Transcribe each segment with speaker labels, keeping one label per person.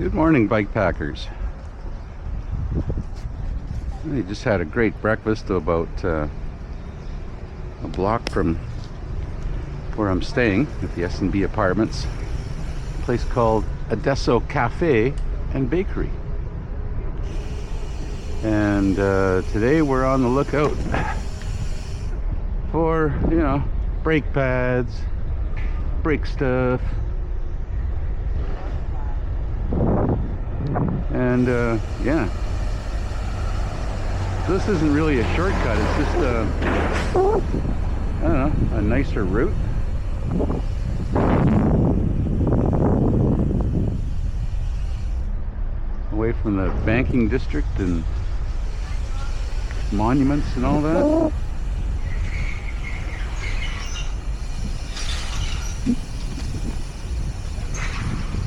Speaker 1: Good morning, bike packers. I just had a great breakfast about a block from where I'm staying at the S&B Apartments. A place called Adesso Cafe and Bakery. And today we're on the lookout for, brake pads, brake stuff. And yeah, this isn't really a shortcut, it's just I don't know, a nicer route. Away from the banking district and monuments and all that.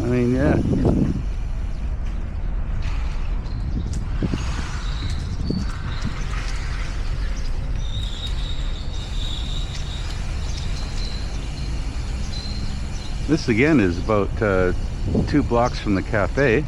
Speaker 1: I mean, yeah. This again is about 2 blocks from the cafe.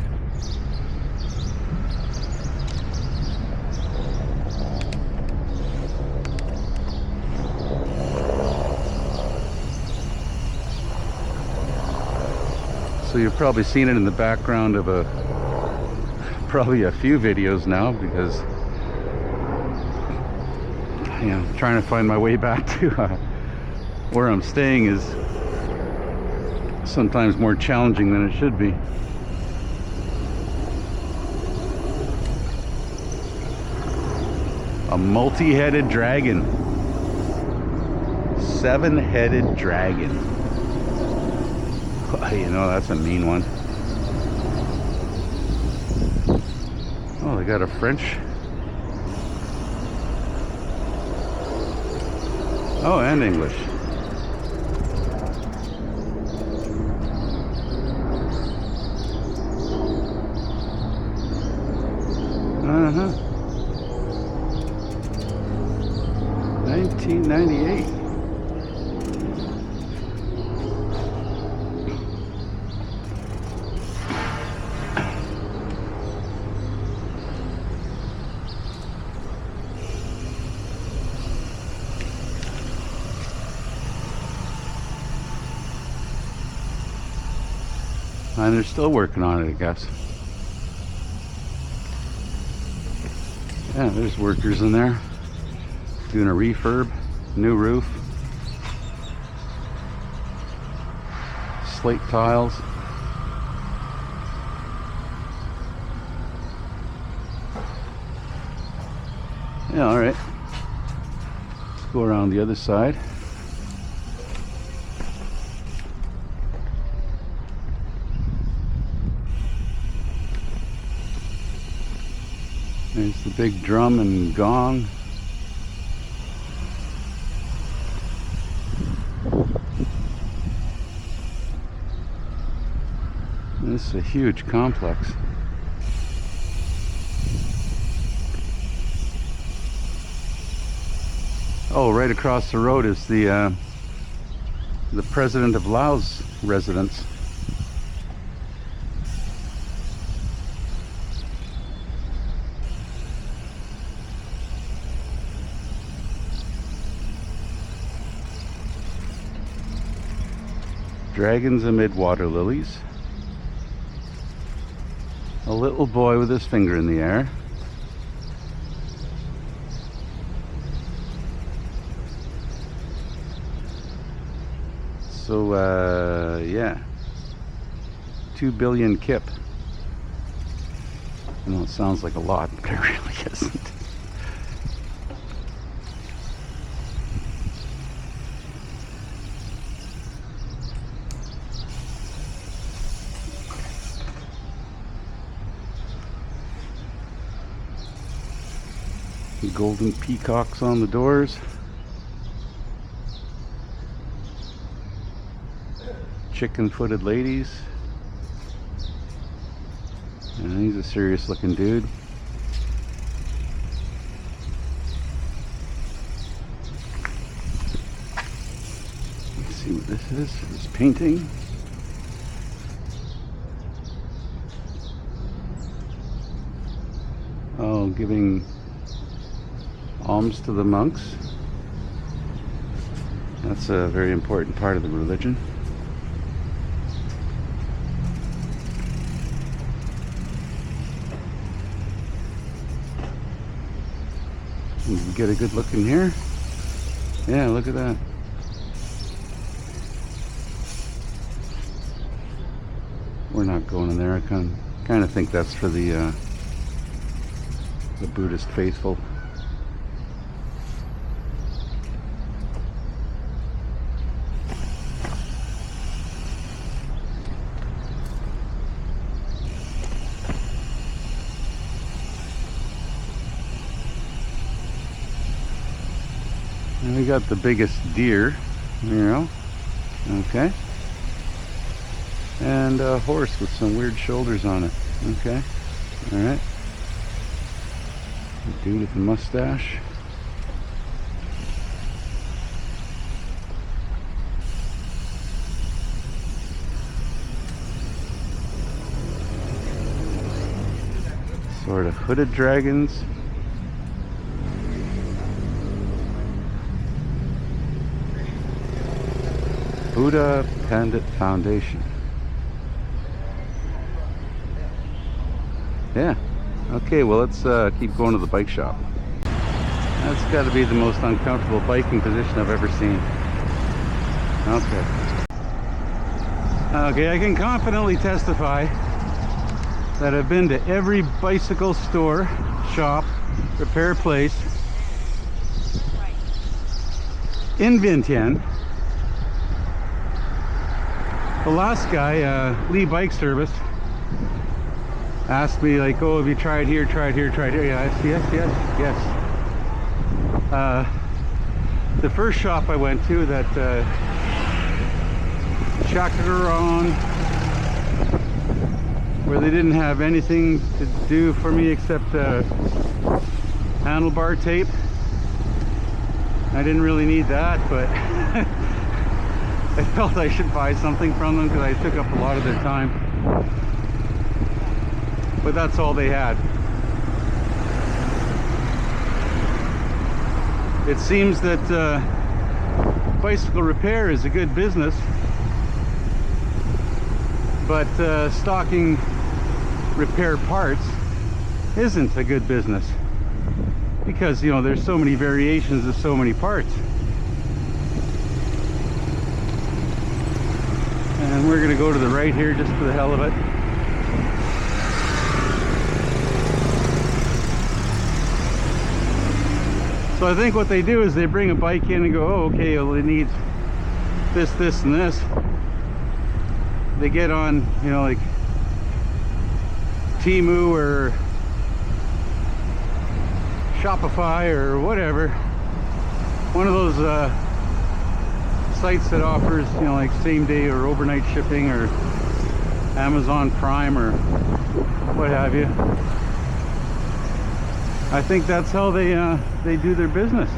Speaker 1: So you've probably seen it in the background of probably a few videos now, because trying to find my way back to where I'm staying is sometimes more challenging than it should be. A multi-headed dragon. 7-headed dragon. That's a mean one. Oh, they got a French. Oh, and English. Uh-huh. 1998. And they're still working on it, I guess. Yeah, there's workers in there doing a refurb, new roof, slate tiles. Yeah, all right. Let's go around the other side. There's the big drum and gong. This is a huge complex. Oh, right across the road is the President of Laos residence. Dragons amid water lilies. A little boy with his finger in the air. So, yeah. 2 billion kip. I know it sounds like a lot, but it really isn't. Golden peacocks on the doors. Chicken-footed ladies. And he's a serious looking dude. Let's see what this is. This painting. know, giving alms to the monks. That's a very important part of the religion. You can get a good look in here. Yeah, look at that. We're not going in there. I kind of think that's for the Buddhist faithful. And we got the biggest deer, you know, okay, and a horse with some weird shoulders on it, okay, all right. The dude with the mustache. Sort of hooded dragons. Buddha Pandit Foundation. Yeah. Okay, well, let's keep going to the bike shop. That's got to be the most uncomfortable biking position I've ever seen. Okay. Okay, I can confidently testify that I've been to every bicycle store, shop, repair place in Vientiane. The last guy, Lee Bike Service, asked me, like, oh, have you tried here, tried here, tried here? Yes, yes, yes, yes. The first shop I went to that Chakaron, where they didn't have anything to do for me except handlebar tape. I didn't really need that, but I felt I should buy something from them because I took up a lot of their time. But that's all they had. It seems that bicycle repair is a good business, but stocking repair parts isn't a good business, because, you know, there's so many variations of so many parts. And we're gonna go to the right here just for the hell of it. So I think what they do is they bring a bike in and go, oh, okay, well, it needs this, this, and this. They get on, you know, like Temu or Shopify or whatever, one of those sites that offers, you know, like same day or overnight shipping, or Amazon Prime or what have you. I think that's how they do their business.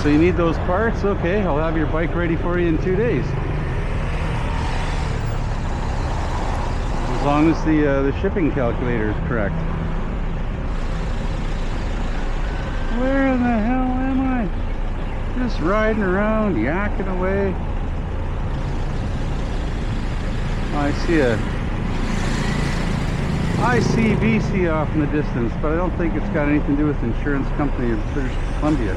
Speaker 1: So you need those parts? Okay, I'll have your bike ready for you in 2 days. As long as the shipping calculator is correct. Where in the hell am I? Just riding around, yakking away. I see VC off in the distance, but I don't think it's got anything to do with the insurance company of British Columbia.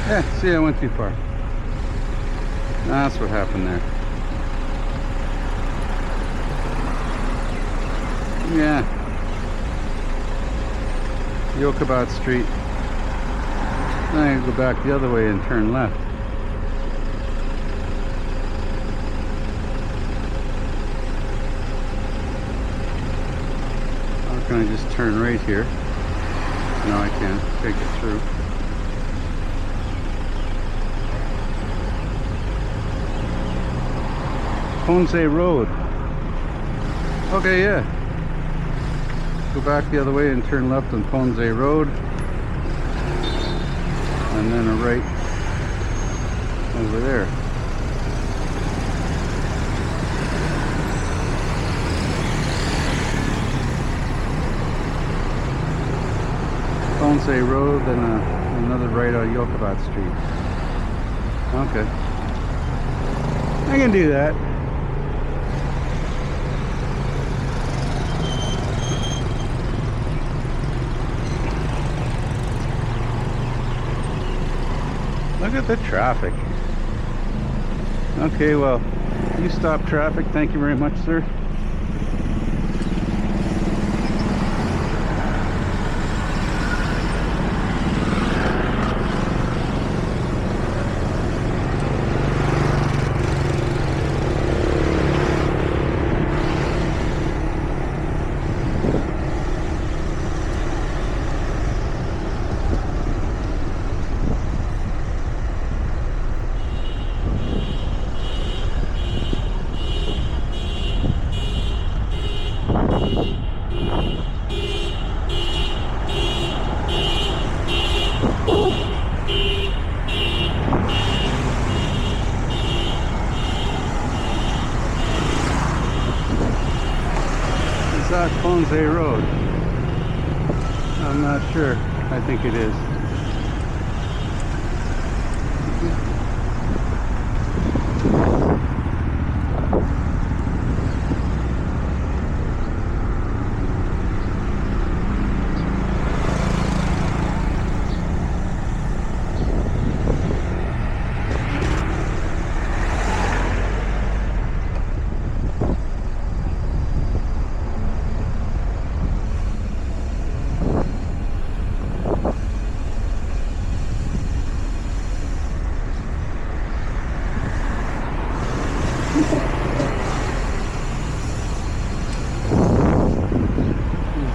Speaker 1: Yeah, see, I went too far. That's what happened there. Yeah. Yokobat Street. Then I go back the other way and turn left. How can I just turn right here? No, I can't. Take it through. Ponce Road. Okay, yeah. Go back the other way and turn left on Ponce Road. And then a right over there. Ponce Road, then another right on Yokobat Street. Okay. I can do that. Look at the traffic. Okay, well, you stop traffic. Thank you very much, sir. Is that Ponce Road? I'm not sure. I think it is.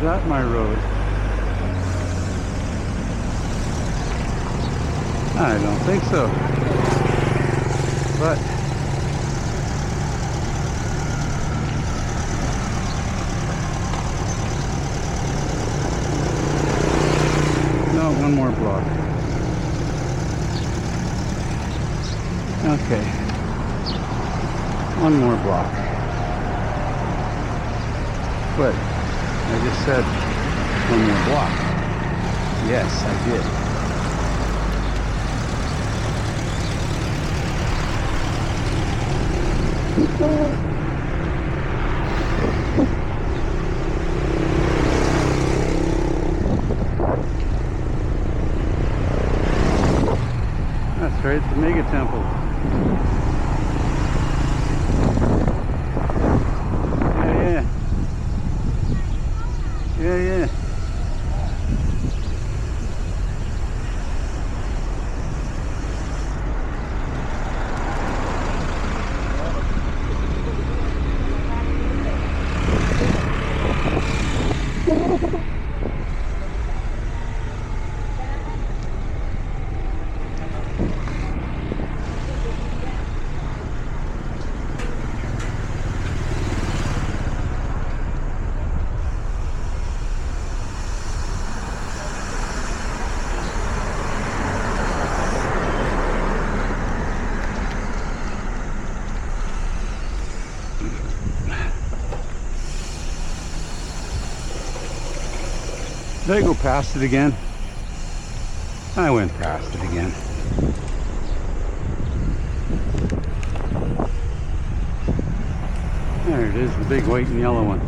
Speaker 1: Is that my road? I don't think so. But no, one more block. Okay. One more block. But I just said one more block. Yes, I did. That's right, the Mega Temple. Yeah. Did I go past it again? I went past it again. There it is, the big white and yellow one.